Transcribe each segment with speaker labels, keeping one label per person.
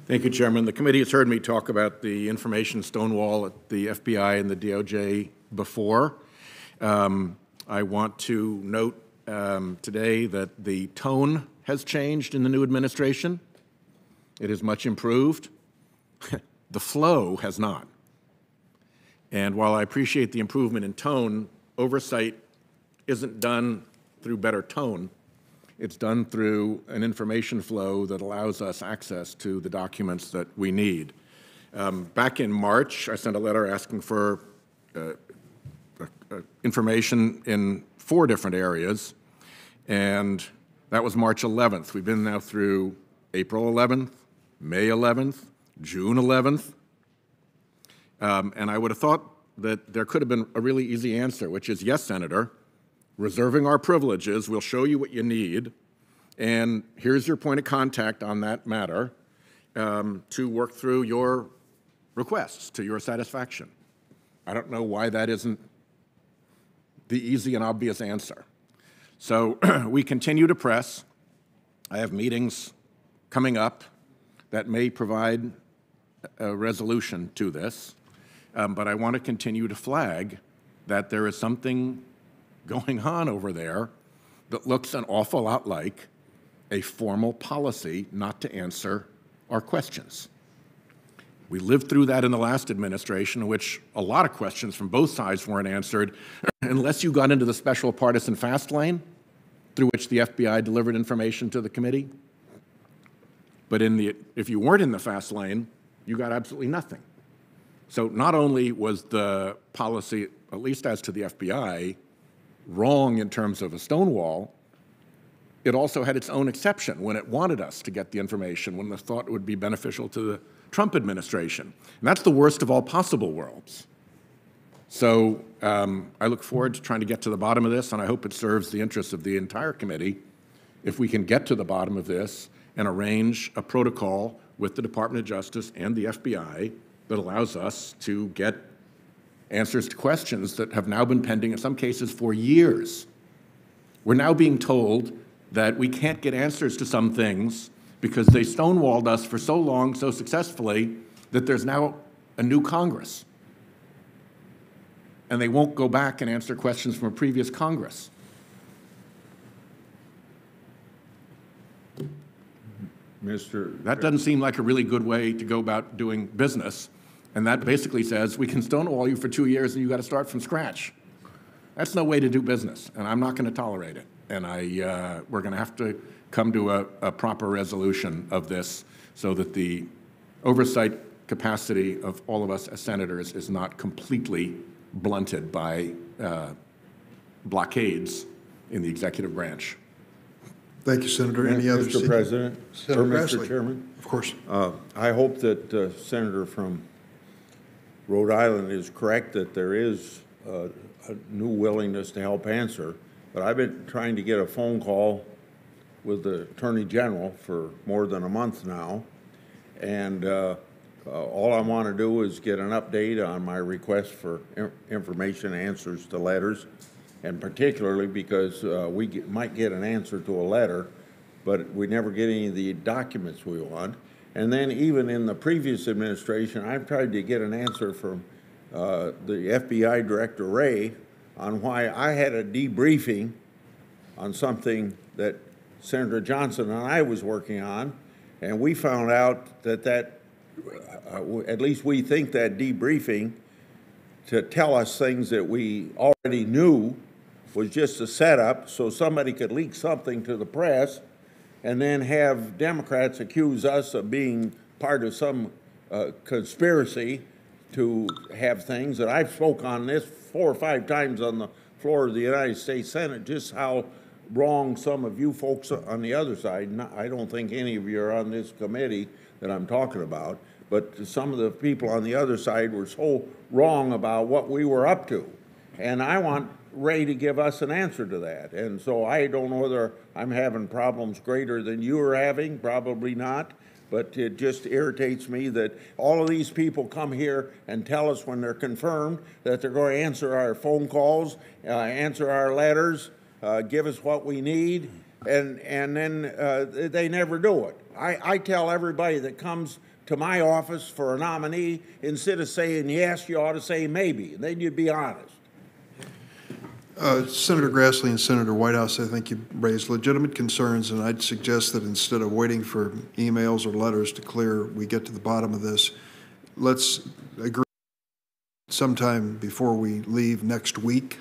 Speaker 1: Thank you, Chairman. The committee has heard me talk about the information stonewall at the FBI and the DOJ before. I want to note today that the tone has changed in the new administration. It is much improved. The flow has not. And while I appreciate the improvement in tone, oversight isn't done through better tone. It's done through an information flow that allows us access to the documents that we need. Back in March, I sent a letter asking for information in 4 different areas, and that was March 11th. We've been now through April 11th, May 11th, June 11th, and I would have thought that there could have been a really easy answer, which is, yes, Senator, reserving our privileges, we'll show you what you need, and here's your point of contact on that matter to work through your requests to your satisfaction. I don't know why that isn't the easy and obvious answer. So we continue to press. I have meetings coming up that may provide a resolution to this, but I want to continue to flag that there is something going on over there that looks an awful lot like a formal policy not to answer our questions. We lived through that in the last administration, in which a lot of questions from both sides weren't answered unless you got into the special partisan fast lane through which the FBI delivered information to the committee. But if you weren't in the fast lane, you got absolutely nothing. So not only was the policy, at least as to the FBI, wrong in terms of a stonewall, it also had its own exception when it wanted us to get the information, when it thought it would be beneficial to the Trump administration. And that's the worst of all possible worlds. So I look forward to trying to get to the bottom of this, and I hope it serves the interests of the entire committee if we can get to the bottom of this and arrange a protocol with the Department of Justice and the FBI that allows us to get answers to questions that have now been pending, in some cases, for years. We're now being told that we can't get answers to some things because they stonewalled us for so long, so successfully, that there's now a new Congress. And they won't go back and answer questions from a previous Congress. That doesn't seem like a really good way to go about doing business. And that basically says we can stonewall you for 2 years and you got to start from scratch. That's no way to do business, and I'm not going to tolerate it. And we're going to have to come to a proper resolution of this so that the oversight capacity of all of us as senators is not completely blunted by blockades in the executive branch.
Speaker 2: Thank you, Senator. Any other?
Speaker 3: Mr. President,
Speaker 2: Senator
Speaker 3: Mr.
Speaker 2: Grassley.
Speaker 3: Chairman?
Speaker 2: Of course.
Speaker 3: I hope that Senator from Rhode Island is correct that there is a new willingness to help answer, but I've been trying to get a phone call with the Attorney General for more than a month now, and all I want to do is get an update on my request for information answers to letters, and particularly because we might get an answer to a letter, but we never get any of the documents we want. And then even in the previous administration, I've tried to get an answer from the FBI Director Wray on why I had a debriefing on something that Senator Johnson and I was working on, and we found out that at least we think that debriefing to tell us things that we already knew was just a setup so somebody could leak something to the press and then have Democrats accuse us of being part of some conspiracy to have things that I've spoke on this 4 or 5 times on the floor of the United States Senate, just how wrong some of you folks on the other side, I don't think any of you are on this committee that I'm talking about, but some of the people on the other side were so wrong about what we were up to. And I want Ray to give us an answer to that. And so I don't know whether I'm having problems greater than you are having, probably not, but it just irritates me that all of these people come here and tell us when they're confirmed that they're going to answer our phone calls, answer our letters, give us what we need, and then they never do it. I tell everybody that comes to my office for a nominee, instead of saying yes, you ought to say maybe, and then you'd be honest.
Speaker 2: Senator Grassley and Senator Whitehouse, I think you raised legitimate concerns, and I'd suggest that instead of waiting for emails or letters to clear, we get to the bottom of this. Let's agree sometime before we leave next week.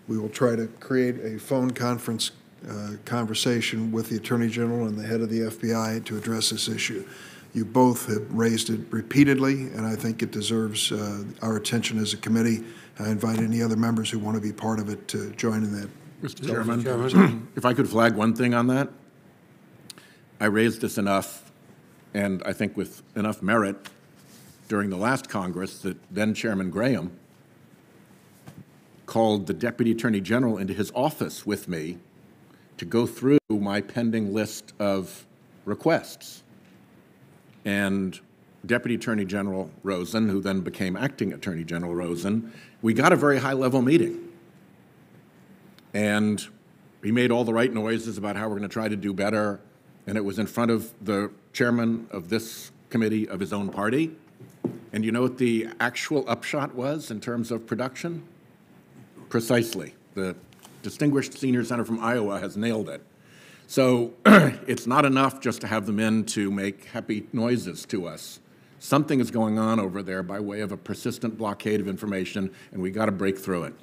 Speaker 2: We will try to create a phone conference conversation with the Attorney General and the head of the FBI to address this issue. You both have raised it repeatedly, and I think it deserves our attention as a committee. I invite any other members who want to be part of it to join in that.
Speaker 1: Mr. Chairman, if I could flag one thing on that. I raised this enough, and I think with enough merit, during the last Congress that then Chairman Graham called the Deputy Attorney General into his office with me to go through my pending list of requests. And Deputy Attorney General Rosen, who then became Acting Attorney General Rosen, we got a very high-level meeting. And he made all the right noises about how we're going to try to do better, and it was in front of the chairman of this committee of his own party. And you know what the actual upshot was in terms of production? Precisely. The distinguished senior senator from Iowa has nailed it. So it's not enough just to have them in to make happy noises to us. Something is going on over there by way of a persistent blockade of information, and we got to break through it.